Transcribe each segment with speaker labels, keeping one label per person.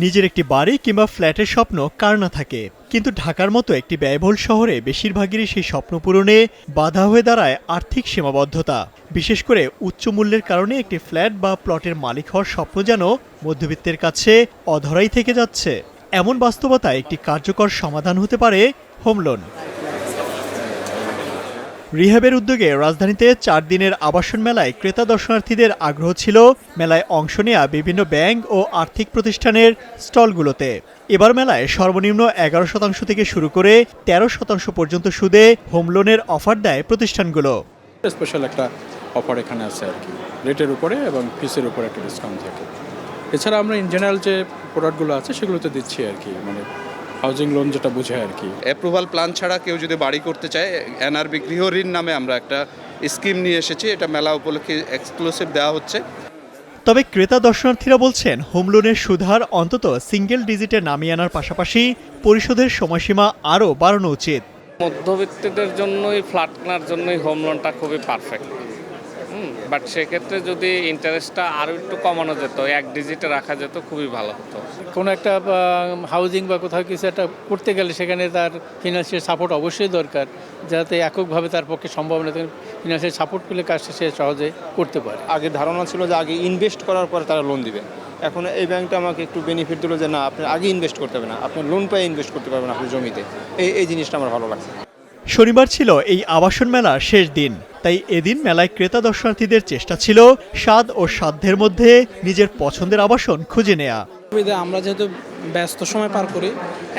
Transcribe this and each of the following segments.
Speaker 1: নিজের একটি বাড়ি কিংবা ফ্ল্যাটের স্বপ্ন কার না থাকে, কিন্তু ঢাকার মতো একটি ব্যয়বহুল শহরে বেশিরভাগেরই সেই স্বপ্ন পূরণে বাধা হয়ে দাঁড়ায় আর্থিক সীমাবদ্ধতা। বিশেষ করে উচ্চ মূল্যের কারণে একটি ফ্ল্যাট বা প্লটের মালিক হওয়ার স্বপ্ন যেন মধ্যবিত্তের কাছে অধরাই থেকে যাচ্ছে। এমন বাস্তবতায় একটি কার্যকর সমাধান হতে পারে হোম লোন। রিহ্যাবের উদ্যোগে রাজধানীতে 4 দিনের আবাসন মেলায় ক্রেতা দর্শনার্থীদের আগ্রহ ছিল মেলায় অংশ নেয়া বিভিন্ন ব্যাংক ও আর্থিক প্রতিষ্ঠানের স্টলগুলোতে। এবার মেলায় সর্বনিম্ন 11% থেকে শুরু করে 13% পর্যন্ত সুদে হোম লোনের অফার দেয় প্রতিষ্ঠানগুলো।
Speaker 2: স্পেশাল একটা অফার এখানে আছে আর কি, রেটের উপরে এবং ফিসের উপরে একটা ডিসকাউন্ট থাকে। এছাড়া আমরা ইন জেনারেল যে প্রোডাক্টগুলো আছে সেগুলোতে দিচ্ছি আর কি, মানে হাউজিং লোন যেটা বোঝায় আর কি।
Speaker 3: অ্যাপ্রুভাল প্ল্যান ছাড়া কেউ যদি বাড়ি করতে চায়, এনআরবি গৃহ ঋণ নামে আমরা একটা স্কিম নিয়ে এসেছি, এটা মেলা উপলক্ষে এক্সক্লুসিভ দেওয়া হচ্ছে।
Speaker 1: তবে ক্রেতা দর্শনার্থীরা বলছেন হোম লোনের সুদহার অন্তত সিঙ্গেল ডিজিটে নামিয়ে আনার পাশাপাশি পরিশোধের সময়সীমা আরও বাড়ানো উচিত।
Speaker 4: মধ্যবিত্তদের জন্যই, ফ্ল্যাট কেনার জন্যই হোম লোনটা খুবই পারফেক্ট। বাট সেক্ষেত্রে যদি ইন্টারেস্টটা আরও একটু কমানো যেত, 1 ডিজিটে রাখা যেত, খুবই ভালো হতো।
Speaker 5: কোনো একটা হাউজিং বা কোথাও কিছু একটা করতে গেলে সেখানে তার ফিনান্সিয়াল সাপোর্ট অবশ্যই দরকার, যাতে এককভাবে তার পক্ষে সম্ভব না, ফিনান্সিয়াল সাপোর্ট পেলে কাজটা সে সহজে করতে পারে।
Speaker 6: আগে ধারণা ছিল যে আগে ইনভেস্ট করার পরে তারা লোন দিবে, এখন এই ব্যাংকটা আমাকে একটু বেনিফিট দিল যে না, আপনি আগে ইনভেস্ট করতে হবে না, আপনি লোন পায়ে ইনভেস্ট করতে পারবেন আপনার জমিতে। এই জিনিসটা আমার ভালো লাগছে।
Speaker 1: শনিবার ছিল এই আবাসন মেলার শেষ দিন, তাই এদিন মেলায় ক্রেতা দর্শনার্থীদের চেষ্টা ছিল স্বাদ ও সাধ্যের মধ্যে নিজের পছন্দের আবাসন খুঁজে নেয়া।
Speaker 7: আমরা যেহেতু ব্যস্ত সময় পার করি,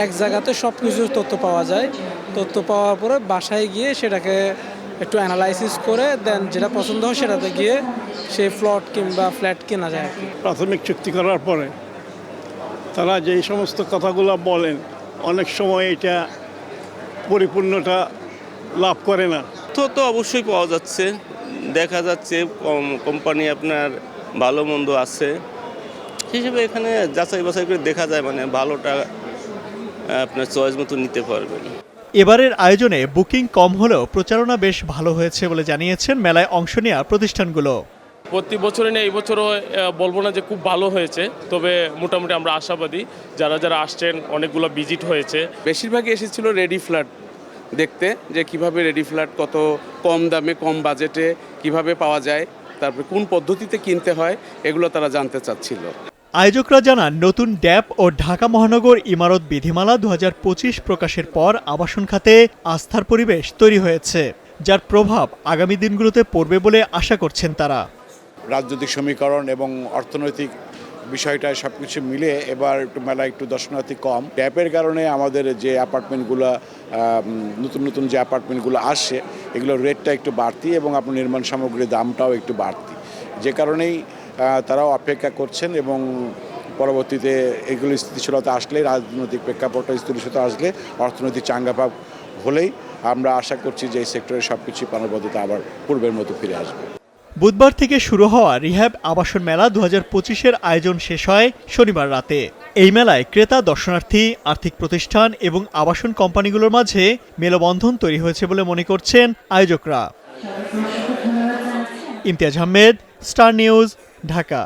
Speaker 7: এক জায়গাতে সব কিছু তথ্য পাওয়া যায়। তথ্য পাওয়ার পরে বাসায় গিয়ে সেটাকে একটু অ্যানালাইসিস করে দেন যেটা পছন্দ হয় সেটাতে গিয়ে সেই প্লট কিংবা ফ্ল্যাট কেনা যায়।
Speaker 8: প্রাথমিক চুক্তি করার পরে তারা যেই সমস্ত কথাগুলো বলেন, অনেক সময় এটা পরিপূর্ণতা লাভ করে না।
Speaker 9: তো অবশ্যই পাওয়া যাচ্ছে, দেখা যাচ্ছে কোম্পানি আপনার ভালো মন্দ আছে হিসেবে এখানে যাচাই বাছাই করে দেখা যায়, মানে ভালোটা আপনার চয়েস মতো নিতে পারবেন।
Speaker 1: এবারের আয়োজনে বুকিং কম হলেও প্রচারণা বেশ ভালো হয়েছে বলে জানিয়েছেন মেলায় অংশ নেওয়া প্রতিষ্ঠানগুলো।
Speaker 10: প্রতি বছরে নিয়ে এই বছরও বলবো না যে খুব ভালো হয়েছে, তবে মোটামুটি আমরা আশাবাদী। যারা আসছেন অনেকগুলো ভিজিট হয়েছে।
Speaker 11: বেশিরভাগই এসেছিল রেডি ফ্ল্যাট দেখতে, যে কিভাবে রেডি ফ্ল্যাট কত কম দামে কম বাজেটে কিভাবে পাওয়া যায়, তারপরে কোন পদ্ধতিতে কিনতে হয়, এগুলো তারা জানতে চাচ্ছিল।
Speaker 1: আয়োজকরা জানান, নতুন ড্যাপ ও ঢাকা মহানগর ইমারত বিধিমালা 2025 প্রকাশের পর আবাসন খাতে আস্থার পরিবেশ তৈরি হয়েছে, যার প্রভাব আগামী দিনগুলোতে পড়বে বলে আশা করছেন তারা।
Speaker 12: রাজনৈতিক সমীকরণ এবং অর্থনৈতিক বিষয়টা সব কিছু মিলে এবার একটু মেলা একটু দর্শনার্থী কম। ট্যাপের কারণে আমাদের যে অ্যাপার্টমেন্টগুলো, নতুন যে অ্যাপার্টমেন্টগুলো আসছে, এগুলোর রেটটা একটু বাড়তি এবং আপনার নির্মাণ সামগ্রীর দামটাও একটু বাড়তি, যে কারণেই তারাও অপেক্ষা করছেন এবং পরবর্তীতে এগুলো স্থিতিশীলতা আসলে, রাজনৈতিক প্রেক্ষাপটটা স্থিতিশীলতা আসলে, অর্থনৈতিক চাঙ্গাভাব হলেই আমরা আশা করছি যে এই সেক্টরে সব কিছু প্রাণবদ্ধতা আবার পূর্বের মতো ফিরে আসবে।
Speaker 1: বুধবার থেকে শুরু হওয়া রিহ্যাব আবাসন মেলা 2025-এর আয়োজন শেষ হয় শনিবার রাতে। এই মেলায় ক্রেতা দর্শনার্থী, আর্থিক প্রতিষ্ঠান এবং আবাসন কোম্পানিগুলোর মাঝে মেলবন্ধন তৈরি হয়েছে বলে মনে করছেন আয়োজকরা। Imtiaz Ahmed, Star News, Dhaka.